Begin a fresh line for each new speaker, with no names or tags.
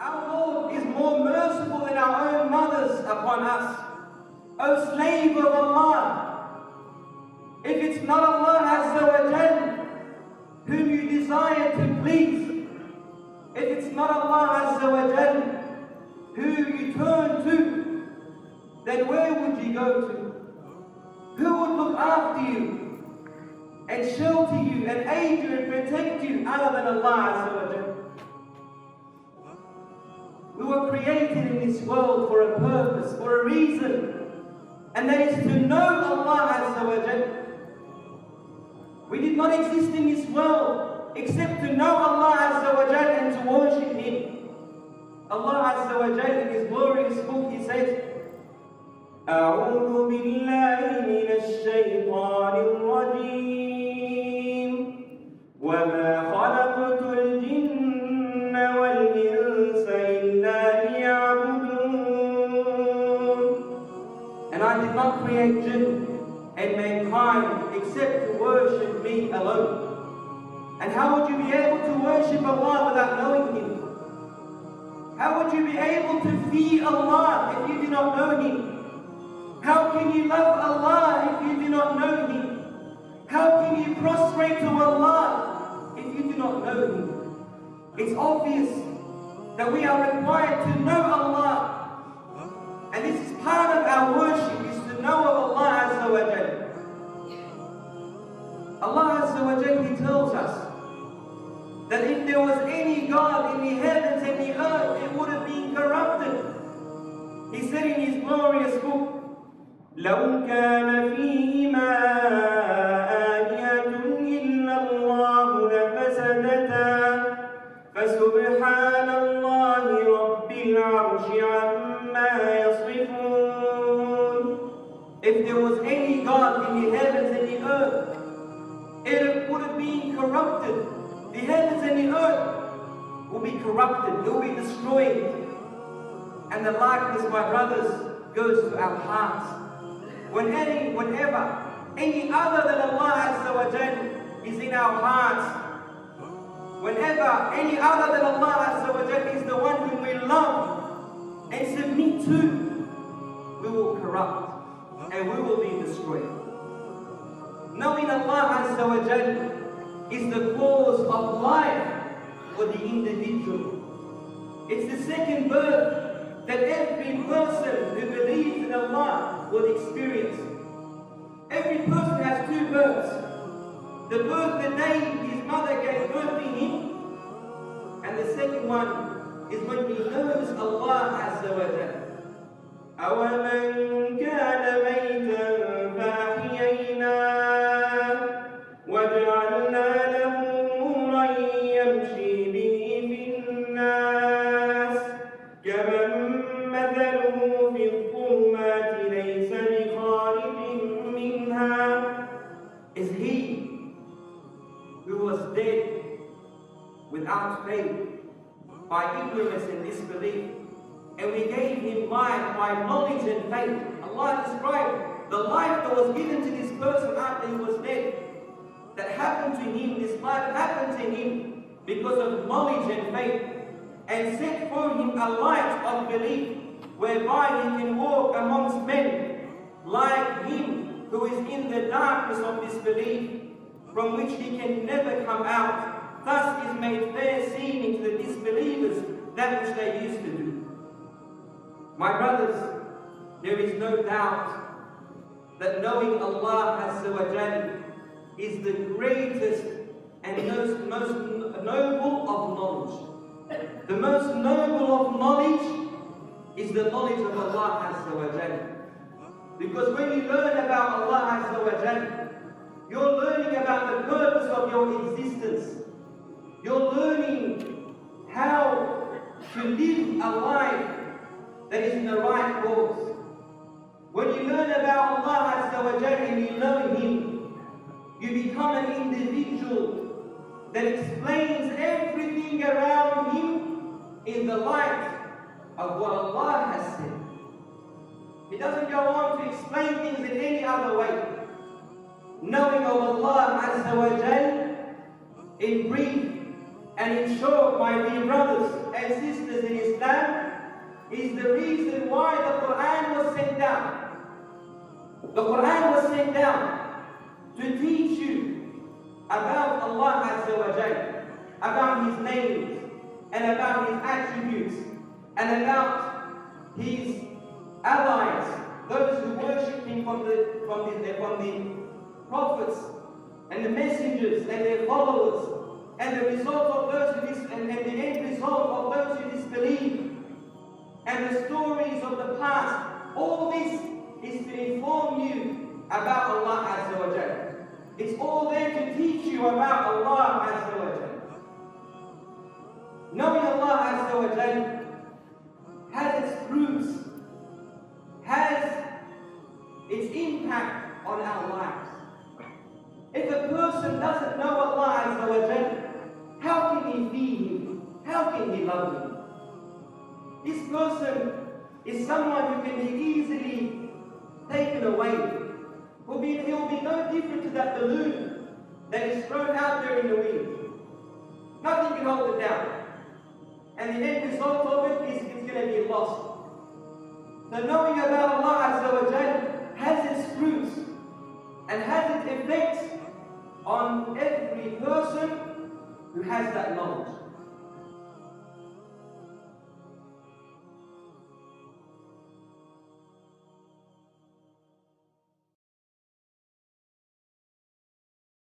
Our Lord is more merciful than our own mothers upon us. O slave of Allah, if it's not Allah Azza wa Jal whom you desire to please, if it's not Allah Azza wa Jal who you turn to, then where would you go to? Who would look after you and shelter you and aid you and protect you other than Allah Azza wa Jal? We were created in this world for a purpose, for a reason, and that is to know Allah Azza wa Jal. We did not exist in this world except to know Allah Azza wa Jal and to worship Him. Allah Azza wa Jal in His glorious book, He says, أعوذ بالله من الشيطان الرجيم وما خلقت الجن والإنس إلا ليعبدون. And I did not create jinn and mankind except to worship me alone. And how would you be able to worship Allah without knowing Him? How would you be able to fear Allah if you do not know Him? How can you love Allah if you do not know Him? How can you prostrate to Allah if you do not know Him? It's obvious that we are required to know Allah. And this is part of our worship, is to know of Allah Azza wa Jal. Allah Azza wa Jal, He tells us that if there was any God in the heavens and the earth, it would have been corrupted. He said in His glorious book, لو كان فيهما آلهة إلا الله لفسدتا فسبحان الله رب العرش عما يصفون. If there was any God in the heavens and the earth, it would have been corrupted. The heavens and the earth will be corrupted, it will be destroyed. And the likeness, my brothers, goes to our hearts. Whenever any other than Allah Azza wa Jal is in our hearts, whenever any other than Allah Azza wa Jal is the one whom we love and submit to, we will corrupt and we will be destroyed. Knowing Allah Azza wa Jal is the cause of life for the individual. It's the second birth that every person who believes in Allah will experience. Every person has two births. The birth the day his mother gave birth to him, and the second one is when he knows Allah Azza wa Jalla. أَوَمَنْ كَانَ مَيْتًا فَأَحْيَيْنَاهُ وَجَعَلْنَا لَهُ نُورًا يَمْشِي بِهِ فِي النَّاسِ كَمَنْ مَثَلُهُ فِي الظُّلُمَاتِ لَيْسَ بِخَارِجٍ مِنْهَا. Is he who was dead without faith, by ignorance and disbelief, and we gave him life by knowledge and faith. Allah described the life that was given to this person after he was dead. That happened to him, this life happened to him because of knowledge and faith, and set for him a light of belief, whereby he can walk amongst men like him who is in the darkness of disbelief, from which he can never come out. Thus is made fair seeming to the disbelievers that which they used to do. My brothers, there is no doubt that knowing Allah Azza wa Jal is the greatest and most noble of knowledge. The most noble of knowledge is the knowledge of Allah Azza wa Jal. Because when you learn about Allah Azza wa Jal, you're learning about the purpose of your existence. You're learning how to live a life that is in the right course. When you learn about Allah Azza wa Jal and you know Him, you become an individual that explains everything around Him in the light of what Allah has said. He doesn't go on to explain things in any other way. Knowing of Allah Azza wa Jal in brief and in short, my dear brothers, and sisters in Islam, is the reason why the Quran was sent down. The Quran was sent down to teach you about Allah Azza wa Jalla, about His names, and about His attributes, and about His allies, those who worship Him from the prophets and the messengers and their followers, and the result of those who and the end result of those who disbelieve, and the stories of the past. All this is to inform you about Allah Azza wa Jalla. It's all there to teach you about Allah Azza wa Jalla. Knowing Allah Azza wa Jalla has its fruits, has its impact on our lives. If a person doesn't know Allah Azza wa Jalla, how can he feed him? How can he love him? This person is someone who can be easily taken away. He will be no different to that balloon that is thrown out there in the wind. Nothing can hold it down. And the end result of it is it's going to be lost. So knowing about Allah Azza wa Jalla has its fruits and has its effects on every person who has that knowledge.